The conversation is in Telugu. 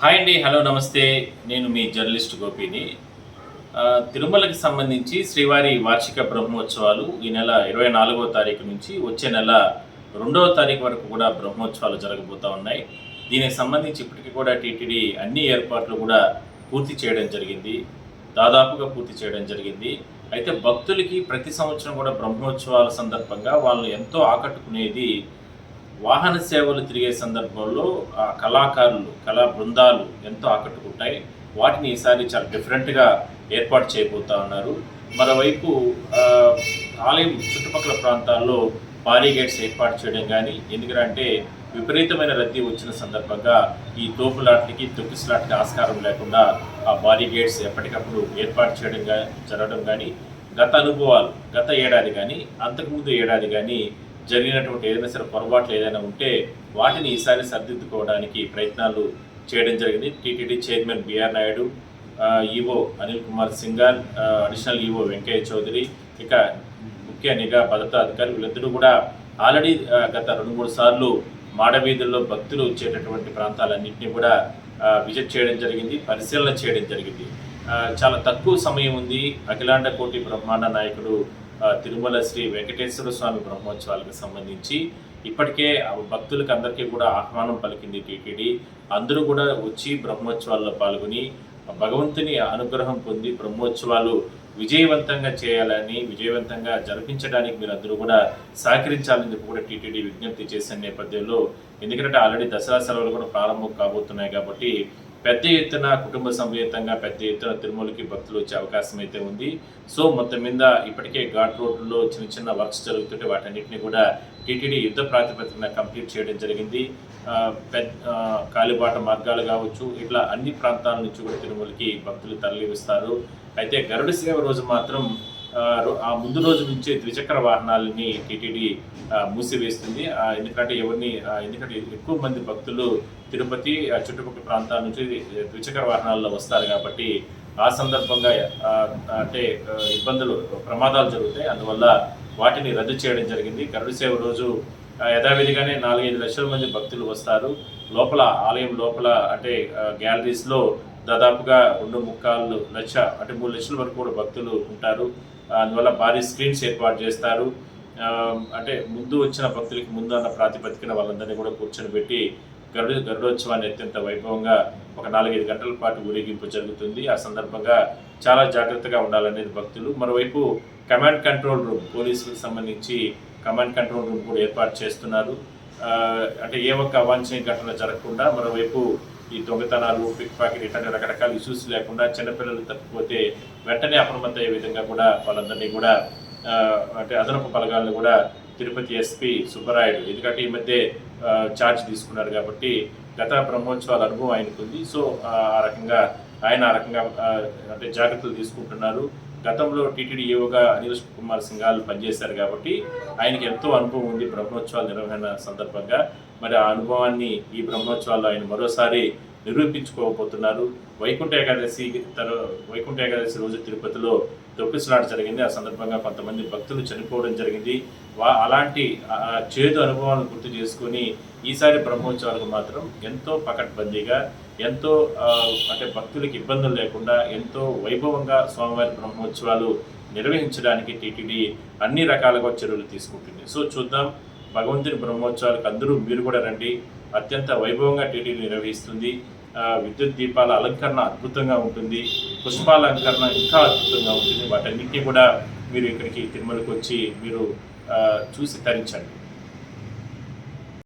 హాయ్ అండి, హలో, నమస్తే. నేను మీ జర్నలిస్ట్ గోపిని. తిరుమలకి సంబంధించి శ్రీవారి వార్షిక బ్రహ్మోత్సవాలు ఈ నెల 24వ తారీఖు నుంచి వచ్చే నెల 2వ తారీఖు వరకు కూడా బ్రహ్మోత్సవాలు జరగబోతూ ఉన్నాయి. దీనికి సంబంధించి ఇప్పటికీ కూడా టీటీడీ అన్ని ఏర్పాట్లు కూడా పూర్తి చేయడం జరిగింది. దాదాపుగా పూర్తి చేయడం జరిగింది. అయితే భక్తులకి ప్రతి సంవత్సరం కూడా బ్రహ్మోత్సవాల సందర్భంగా వాళ్ళు ఎంతో ఆకట్టుకునేది వాహన సేవలు తిరిగే సందర్భంలో కళాకారులు, కళా బృందాలు ఎంతో ఆకట్టుకుంటాయి. వాటిని ఈసారి చాలా డిఫరెంట్గా ఏర్పాటు చేయబోతా ఉన్నారు. మరోవైపు ఆలయం చుట్టుపక్కల ప్రాంతాల్లో బారిగేట్స్ ఏర్పాటు చేయడం కానీ, ఎందుకంటే విపరీతమైన రద్దీ వచ్చిన సందర్భంగా ఈ తోపులాట్లకి, తొక్కిసలాట్లకి ఆస్కారం లేకుండా ఆ బారిగేట్స్ ఎప్పటికప్పుడు ఏర్పాటు చేయడం జరగడం కానీ, గత అనుభవాలు గత ఏడాది కానీ, అంతకుముందు ఏడాది కానీ జరిగినటువంటి ఏదైనా సరే పొరపాట్లు ఏదైనా ఉంటే వాటిని ఈసారి సరిదిద్దుకోవడానికి ప్రయత్నాలు చేయడం జరిగింది. TTD chairman BR Naidu, EO Anil Kumar Singhal, additional EO Venkaiah Chowdary, ఇక ముఖ్య నిఘా భద్రతా అధికారులు వీళ్ళిద్దరూ కూడా ఆల్రెడీ గత 2-3 సార్లు మాడవీధుల్లో భక్తులు వచ్చేటటువంటి ప్రాంతాలన్నింటినీ కూడా విజిట్ చేయడం జరిగింది, పరిశీలన చేయడం జరిగింది. చాలా తక్కువ సమయం ఉంది. అఖిలాండ కోటి బ్రహ్మాండ నాయకుడు తిరుమల శ్రీ వెంకటేశ్వర స్వామి బ్రహ్మోత్సవాలకు సంబంధించి ఇప్పటికే భక్తులకు అందరికీ కూడా ఆహ్వానం పలికింది టీటీడీ. అందరూ కూడా వచ్చి బ్రహ్మోత్సవాల్లో పాల్గొని భగవంతుని అనుగ్రహం పొంది బ్రహ్మోత్సవాలు విజయవంతంగా చేయాలని, విజయవంతంగా జరిపించడానికి మీరు అందరూ కూడా సహకరించాలని చెప్పి కూడా టీటీడీ విజ్ఞప్తి చేసిన నేపథ్యంలో, ఎందుకంటే ఆల్రెడీ దసరా సెలవులు కూడా ప్రారంభం కాబోతున్నాయి కాబట్టి పెద్ద ఎత్తున కుటుంబ సమేతంగా పెద్ద ఎత్తున తిరుమలకి భక్తులు వచ్చే అవకాశం అయితే ఉంది. సో మొత్తం మీద ఇప్పటికే ఘాట్ రోడ్లలో చిన్న చిన్న వర్క్స్ జరుగుతుంటే వాటన్నిటిని కూడా టీటీడీ యుద్ధ ప్రాతిపదికన కంప్లీట్ చేయడం జరిగింది. కాలిబాట మార్గాలు కావచ్చు, ఇట్లా అన్ని ప్రాంతాల నుంచి కూడా తిరుమలకి భక్తులు తరలివిస్తారు. అయితే గరుడ సేవ రోజు మాత్రం ఆ ముందు రోజు నుంచే ద్విచక్ర వాహనాలని టీటీడీ మూసివేస్తుంది. ఎందుకంటే ఎక్కువ మంది భక్తులు తిరుపతి చుట్టుపక్కల ప్రాంతాల నుంచి ద్విచక్ర వాహనాల్లో వస్తారు కాబట్టి ఆ సందర్భంగా ప్రమాదాలు జరుగుతాయి. అందువల్ల వాటిని రద్దు చేయడం జరిగింది. గరుడ సేవ రోజు యథావిధిగానే 4-5 లక్షల మంది భక్తులు వస్తారు. ఆలయం లోపల గ్యాలరీస్లో దాదాపుగా 2.25 లక్ష 3 లక్షల వరకు కూడా భక్తులు ఉంటారు. అందువల్ల భారీ స్క్రీన్స్ ఏర్పాటు చేస్తారు. ముందు వచ్చిన భక్తులకి ముందు అన్న ప్రాతిపదికన వాళ్ళందరినీ కూడా కూర్చొని పెట్టి గరుడోత్సవాన్ని అత్యంత వైభవంగా ఒక 4-5 గంటల పాటు ఊరేగింపు జరుగుతుంది. ఆ సందర్భంగా చాలా జాగ్రత్తగా ఉండాలనేది భక్తులు. మరోవైపు కమాండ్ కంట్రోల్ రూమ్, పోలీసులకు సంబంధించి కమాండ్ కంట్రోల్ రూమ్ కూడా ఏర్పాటు చేస్తున్నారు. ఏ ఒక్క అవాంఛనీయ ఘటన జరగకుండా, మరోవైపు ఈ దొంగతనాలు, పిక్ పాకెట్ ఇట్లాంటి రకరకాల ఇష్యూస్ లేకుండా చిన్నపిల్లలు తప్పిపోతే వెంటనే అప్రమత్తయ్యే విధంగా కూడా వాళ్ళందరినీ కూడా అదనపు బలగాలను కూడా తిరుపతి ఎస్పీ సుబ్బరాయుడు, ఎందుకంటే ఈ మధ్య ఛార్జ్ తీసుకున్నారు కాబట్టి గత బ్రహ్మోత్సవాల అనుభవం ఆయనకుంది. సో ఆ రకంగా జాగ్రత్తలు తీసుకుంటున్నారు. గతంలో టీటీడీ ఈవోగా అనిల్ కుమార్ సింఘాల్ పనిచేశారు కాబట్టి ఆయనకి ఎంతో అనుభవం ఉంది బ్రహ్మోత్సవాల నిర్వహణ సందర్భంగా. మరి ఆ అనుభవాన్ని ఈ బ్రహ్మోత్సవాల్లో ఆయన మరోసారి నిరూపించుకోబోతున్నారు. వైకుంఠ ఏకాదశి రోజు తిరుపతిలో తొక్కిసలాట జరిగింది. ఆ సందర్భంగా కొంతమంది భక్తులు చనిపోవడం జరిగింది. అలాంటి చేదు అనుభవాలను గుర్తు చేసుకొని ఈసారి బ్రహ్మోత్సవాలకు మాత్రం ఎంతో పకడ్బందీగా, ఎంతో భక్తులకి ఇబ్బందులు లేకుండా ఎంతో వైభవంగా స్వామివారి బ్రహ్మోత్సవాలు నిర్వహించడానికి టీటీడీ అన్ని రకాలుగా చర్యలు తీసుకుంటుంది. సో చూద్దాం, భగవంతుని బ్రహ్మోత్సవాలకు అందరూ మీరు కూడా రండి. అత్యంత వైభవంగా టీటీడీ నిర్వహిస్తుంది. విద్యుత్ దీపాల అలంకరణ అద్భుతంగా ఉంటుంది, పుష్పాల అలంకరణ ఇంకా అద్భుతంగా ఉంటుంది. వాటన్నింటినీ కూడా మీరు ఇక్కడికి తిరుమలకు వచ్చి మీరు చూసి తరించండి.